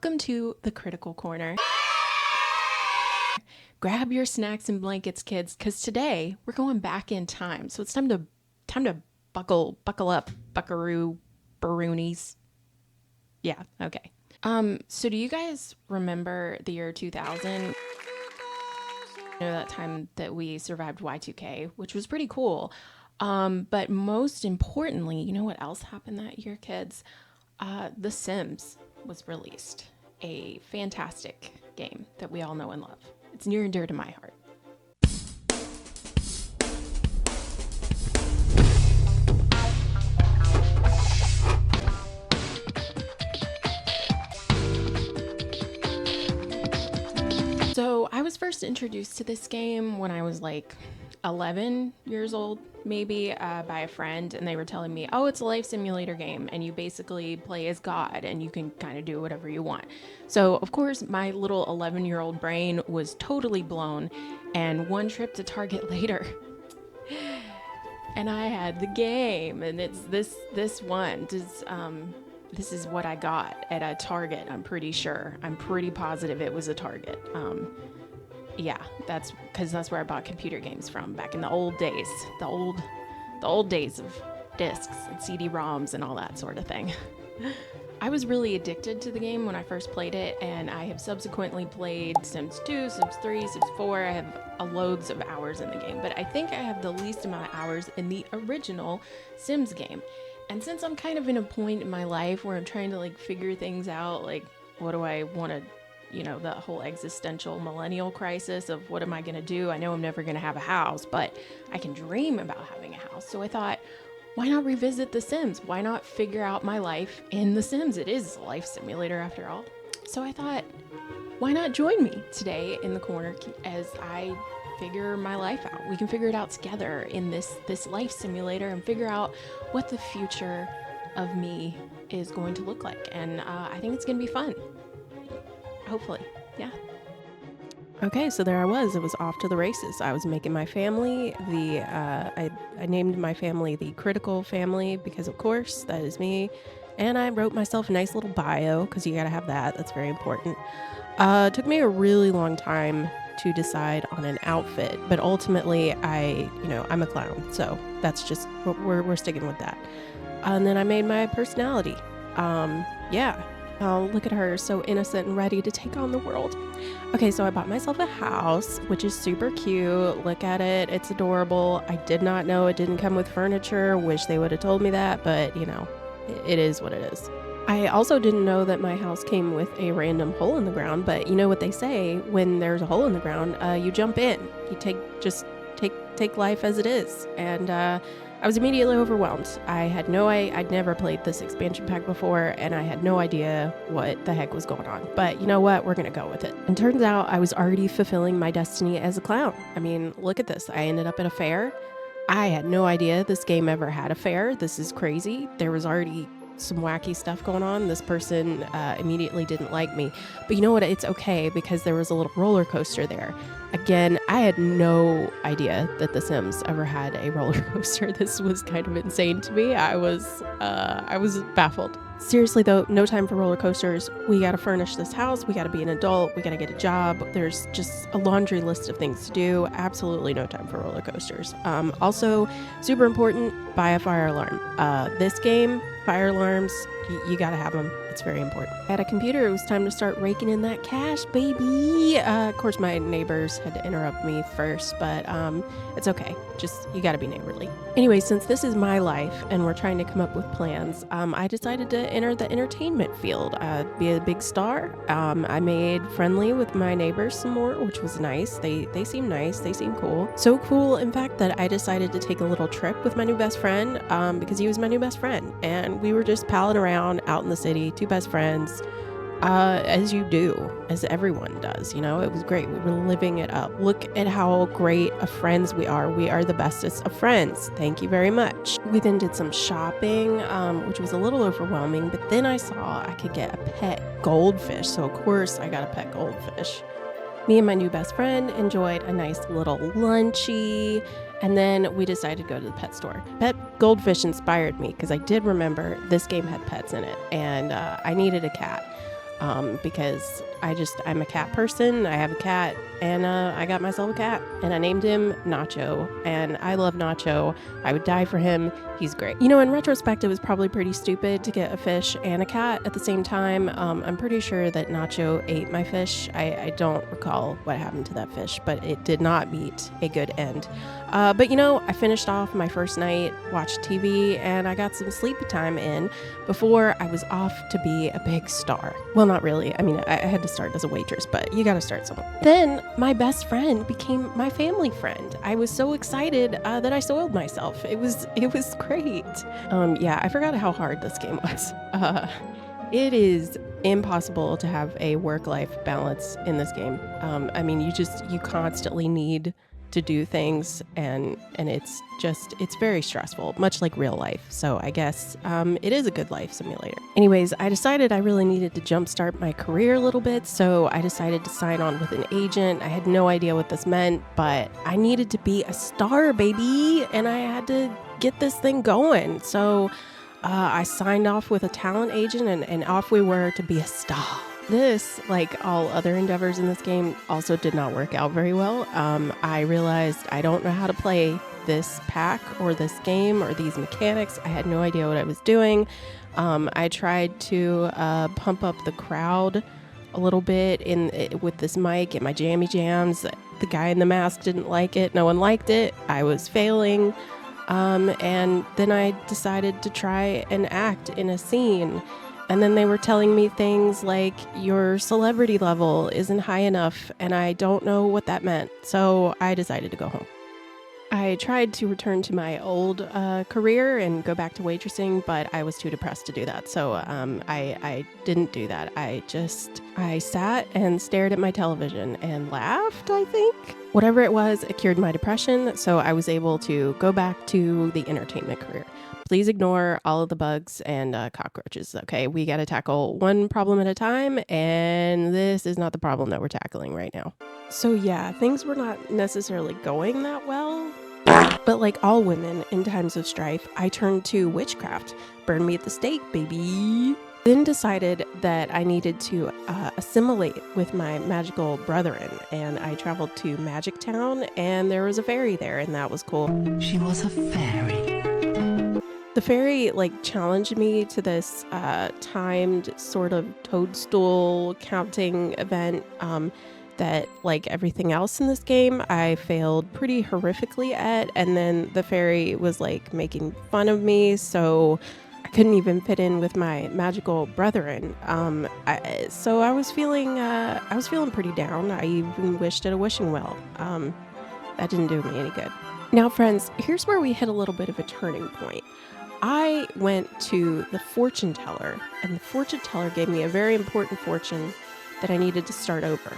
Welcome to the Critical Corner. Grab your snacks and blankets, kids, because today we're going back in time. So it's time to buckle up, buckaroo, baroonies. Yeah, okay. So do you guys remember the year 2000? You know, that time that we survived Y2K, which was pretty cool. But most importantly, you know what else happened that year, kids? The Sims was released. A fantastic game that we all know and love. It's near and dear to my heart. So I was first introduced to this game when I was like 11 years old, maybe, by a friend, and they were telling me, oh, it's a life simulator game, and you basically play as God, and you can kind of do whatever you want. So, of course, my little 11-year-old brain was totally blown, and one trip to Target later, and I had the game, and it's this one. This is what I got at a Target, I'm pretty sure. I'm pretty positive it was a Target. Yeah, that's because that's where I bought computer games from back in the old days. The old days of discs and CD-ROMs and all that sort of thing. I was really addicted to the game when I first played it, and I have subsequently played Sims 2, Sims 3, Sims 4. I have loads of hours in the game, but I think I have the least amount of hours in the original Sims game. And since I'm kind of in a point in my life where I'm trying to like figure things out, like what do I want to, you know, the whole existential millennial crisis of what am I going to do? I know I'm never going to have a house, but I can dream about having a house. So I thought, why not revisit The Sims? Why not figure out my life in The Sims? It is a life simulator after all. So I thought, why not join me today in the corner as I figure my life out? We can figure it out together in this life simulator and figure out what the future of me is going to look like. And I think it's going to be fun. Hopefully, yeah. Okay, so there I was. It was off to the races. I was making my family. I named my family the Critical family because, of course, that is me. And I wrote myself a nice little bio because you got to have that. That's very important. It took me a really long time to decide on an outfit, but ultimately I'm a clown, so that's just we're sticking with that. And then I made my personality. Oh, look at her, so innocent and ready to take on the world. Okay, so I bought myself a house, which is super cute. Look at it, it's adorable. I did not know it didn't come with furniture. Wish they would have told me that, but you know, it is what it is. I also didn't know that my house came with a random hole in the ground, but you know what they say, when there's a hole in the ground, you jump in. You take life as it is. And I was immediately overwhelmed. I'd never played this expansion pack before, and I had no idea what the heck was going on. But you know what? We're gonna go with it. And turns out I was already fulfilling my destiny as a clown. I mean, look at this. I ended up at a fair. I had no idea this game ever had a fair. This is crazy. There was already some wacky stuff going on. This person immediately didn't like me. But you know what? It's okay because there was a little roller coaster there. Again, I had no idea that The Sims ever had a roller coaster. This was kind of insane to me. I was baffled. Seriously though, no time for roller coasters. We gotta furnish this house. We gotta be an adult. We gotta get a job. There's just a laundry list of things to do. Absolutely no time for roller coasters. Also, super important, buy a fire alarm. This game, fire alarms, you gotta have them. It's very important. I had a computer. It was time to start raking in that cash, baby. Of course, my neighbors had to interrupt me first, but it's okay. Just, you gotta be neighborly. Anyway, since this is my life and we're trying to come up with plans, I decided to enter the entertainment field, be a big star. I made friendly with my neighbors some more, which was nice. They seem nice. They seem cool. So cool, in fact, that I decided to take a little trip with my new best friend because he was my new best friend. And we were just palling around out in the city, two best friends, as you do, as everyone does, you know. It was great. We were living it up. Look at how great of friends we are. We are the bestest of friends. Thank you very much. We then did some shopping, which was a little overwhelming, but then I saw I could get a pet goldfish, so of course I got a pet goldfish. Me and my new best friend enjoyed a nice little lunchie, and then we decided to go to the pet store. Pet goldfish inspired me because I did remember this game had pets in it, and I needed a cat. because I'm a cat person. I have a cat, and I got myself a cat, and I named him Nacho, and I love Nacho. I would die for him. He's great. In retrospect, it was probably pretty stupid to get a fish and a cat at the same time. I'm pretty sure that Nacho ate my fish. I don't recall what happened to that fish, but it did not meet a good end. But I finished off my first night, watched TV, and I got some sleepy time in before I was off to be a big star. Well, not really. I mean, I had to start as a waitress, but you gotta start somewhere. Then my best friend became my family friend. I was so excited that I soiled myself. It was great. Yeah, I forgot how hard this game was. It is impossible to have a work-life balance in this game. I mean, you constantly need to do things, and it's very stressful, much like real life. So I guess it is a good life simulator. Anyways, I decided I really needed to jumpstart my career a little bit, so I decided to sign on with an agent. I had no idea what this meant, but I needed to be a star, baby, and I had to get this thing going. So I signed off with a talent agent, and off we were to be a star. This, like all other endeavors in this game, also did not work out very well. I realized I don't know how to play this pack or this game or these mechanics. I had no idea what I was doing. I tried to pump up the crowd a little bit with this mic and my jammy jams. The guy in the mask didn't like it. No one liked it. I was failing. And then I decided to try and act in a scene. And then they were telling me things like, your celebrity level isn't high enough, and I don't know what that meant. So I decided to go home. I tried to return to my old career and go back to waitressing, but I was too depressed to do that. So I didn't do that. I sat and stared at my television and laughed, I think. Whatever it was, it cured my depression, so I was able to go back to the entertainment career. Please ignore all of the bugs and cockroaches, okay? We got to tackle one problem at a time, and this is not the problem that we're tackling right now. So yeah, things were not necessarily going that well, but like all women in times of strife, I turned to witchcraft. Burn me at the stake, baby. Then decided that I needed to assimilate with my magical brethren, and I traveled to Magic Town, and there was a fairy there, and that was cool. She was a fairy. The fairy challenged me to this timed sort of toadstool counting event that, like everything else in this game, I failed pretty horrifically at, and then the fairy was making fun of me, so I couldn't even fit in with my magical brethren. So I was feeling pretty down. I even wished at a wishing well. That didn't do me any good. Now, friends, here's where we hit a little bit of a turning point. I went to the fortune teller, and the fortune teller gave me a very important fortune that I needed to start over.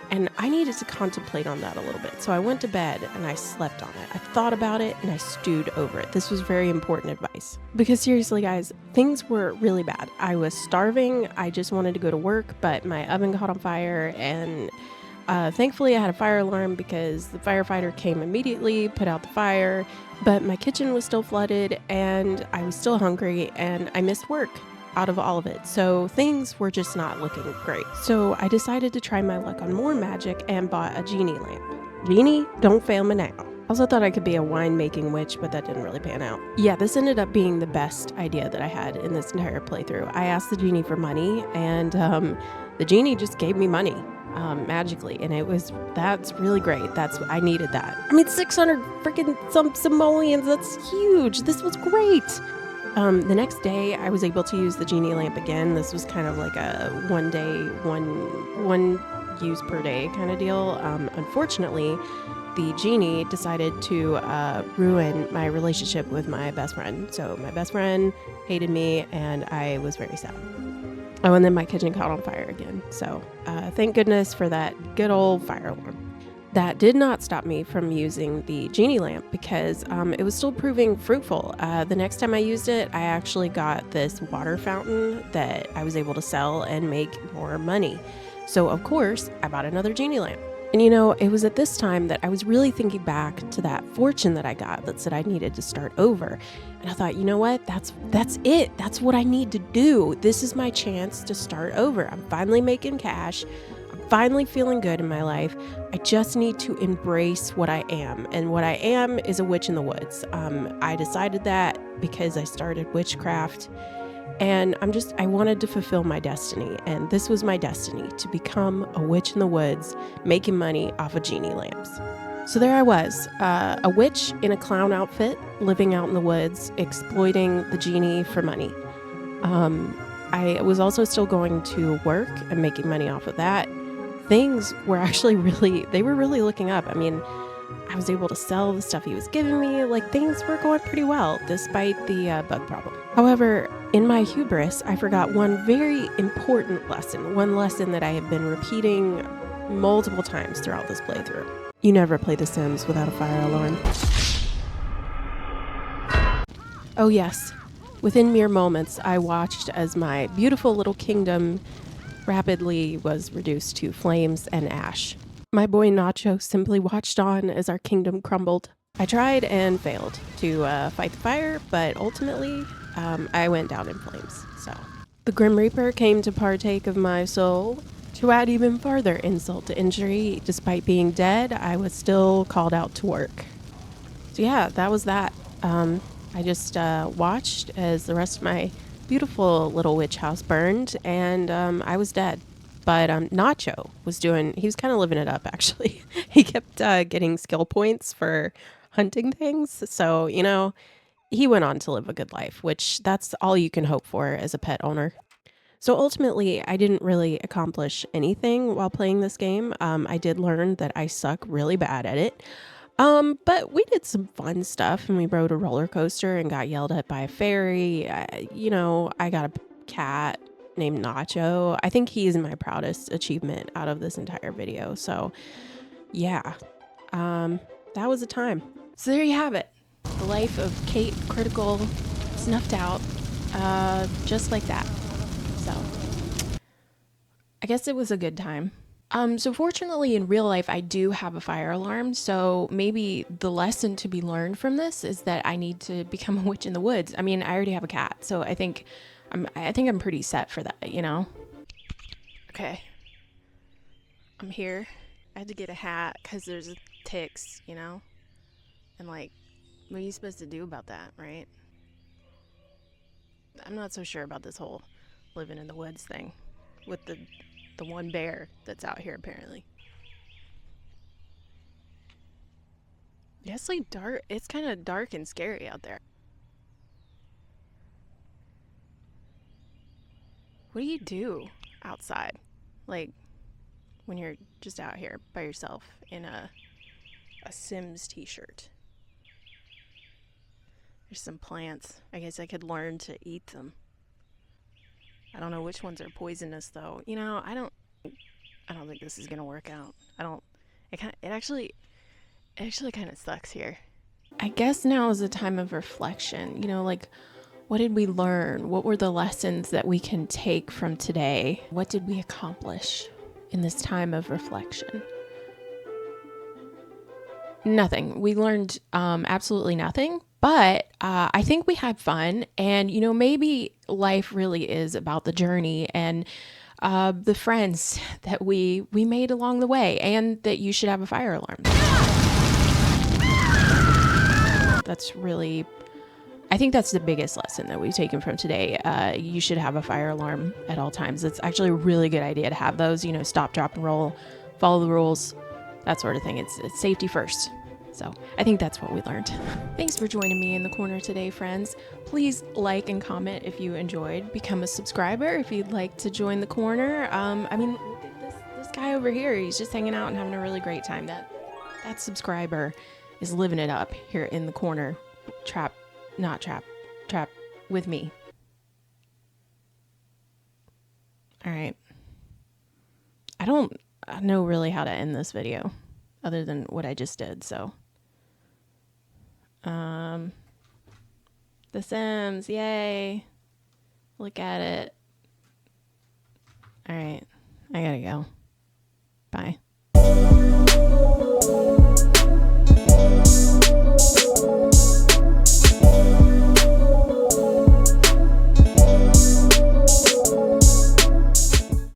And I needed to contemplate on that a little bit. So I went to bed and I slept on it. I thought about it and I stewed over it. This was very important advice. Because seriously, guys, things were really bad. I was starving. I just wanted to go to work, but my oven caught on fire, and thankfully I had a fire alarm because the firefighter came immediately, put out the fire, but my kitchen was still flooded and I was still hungry and I missed work out of all of it. So things were just not looking great. So I decided to try my luck on more magic and bought a genie lamp. Genie, don't fail me now. Also thought I could be a wine-making witch, but that didn't really pan out. Yeah, this ended up being the best idea that I had in this entire playthrough. I asked the genie for money, and the genie just gave me money magically, and that's really great. I needed that. I mean, 600 freaking some simoleons, that's huge. This was great. The next day, I was able to use the genie lamp again. This was kind of like a one use per day kind of deal. Unfortunately, the genie decided to ruin my relationship with my best friend. So my best friend hated me, and I was very sad. Oh, and then my kitchen caught on fire again. So thank goodness for that good old fire alarm. That did not stop me from using the genie lamp because it was still proving fruitful. The next time I used it, I actually got this water fountain that I was able to sell and make more money. So of course, I bought another genie lamp. And you know, it was at this time that I was really thinking back to that fortune that I got that said I needed to start over. And I thought, you know what? That's it. That's what I need to do. This is my chance to start over. I'm finally making cash. I'm finally feeling good in my life. I just need to embrace what I am. And what I am is a witch in the woods. I decided that because I started witchcraft. And I wanted to fulfill my destiny. And this was my destiny, to become a witch in the woods, making money off of genie lamps. So there I was, a witch in a clown outfit, living out in the woods, exploiting the genie for money. I was also still going to work and making money off of that. Things were actually they were really looking up. I mean, I was able to sell the stuff he was giving me. Like, things were going pretty well, despite the bug problem. However, in my hubris, I forgot one very important lesson, one lesson that I have been repeating multiple times throughout this playthrough. You never play The Sims without a fire alarm. Oh yes, within mere moments, I watched as my beautiful little kingdom rapidly was reduced to flames and ash. My boy Nacho simply watched on as our kingdom crumbled. I tried and failed to fight the fire, but ultimately, I went down in flames. So, the Grim Reaper came to partake of my soul. To add even further insult to injury, despite being dead, I was still called out to work. So yeah, that was that. I just watched as the rest of my beautiful little witch house burned, and I was dead. But Nacho he was kind of living it up, actually. He kept getting skill points for hunting things. So, you know, he went on to live a good life, which that's all you can hope for as a pet owner. So ultimately, I didn't really accomplish anything while playing this game. I did learn that I suck really bad at it. But we did some fun stuff, and we rode a roller coaster and got yelled at by a fairy. I got a cat named Nacho. I think he's my proudest achievement out of this entire video. So yeah, that was a time. So there you have it. The life of Kate Critical snuffed out, just like that. So I guess it was a good time. So fortunately in real life, I do have a fire alarm. So maybe the lesson to be learned from this is that I need to become a witch in the woods. I mean, I already have a cat, so I think I'm pretty set for that, you know? Okay. I'm here. I had to get a hat because there's ticks, you know? And like, what are you supposed to do about that, right? I'm not so sure about this whole living in the woods thing with the one bear that's out here apparently. It's like dark. It's kind of dark and scary out there. What do you do outside? Like when you're just out here by yourself in a Sims t-shirt. There's some plants. I guess I could learn to eat them. I don't know which ones are poisonous though. You know, I don't think this is gonna work out. It actually kind of sucks here. I guess now is a time of reflection. You know, like, what did we learn? What were the lessons that we can take from today? What did we accomplish in this time of reflection? Nothing. We learned absolutely nothing, but I think we had fun. And, you know, maybe life really is about the journey and the friends that we made along the way, and that you should have a fire alarm. I think that's the biggest lesson that we've taken from today. You should have a fire alarm at all times. It's actually a really good idea to have those, you know, stop, drop, and roll, follow the rules, that sort of thing. It's safety first. So I think that's what we learned. Thanks for joining me in the corner today, friends. Please like and comment if you enjoyed. Become a subscriber if you'd like to join the corner. I mean, look at this guy over here. He's just hanging out and having a really great time. That subscriber is living it up here in the corner. Trap with me. All right. I don't know really how to end this video other than what I just did. So, The Sims, yay. Look at it. All right. I gotta go. Bye.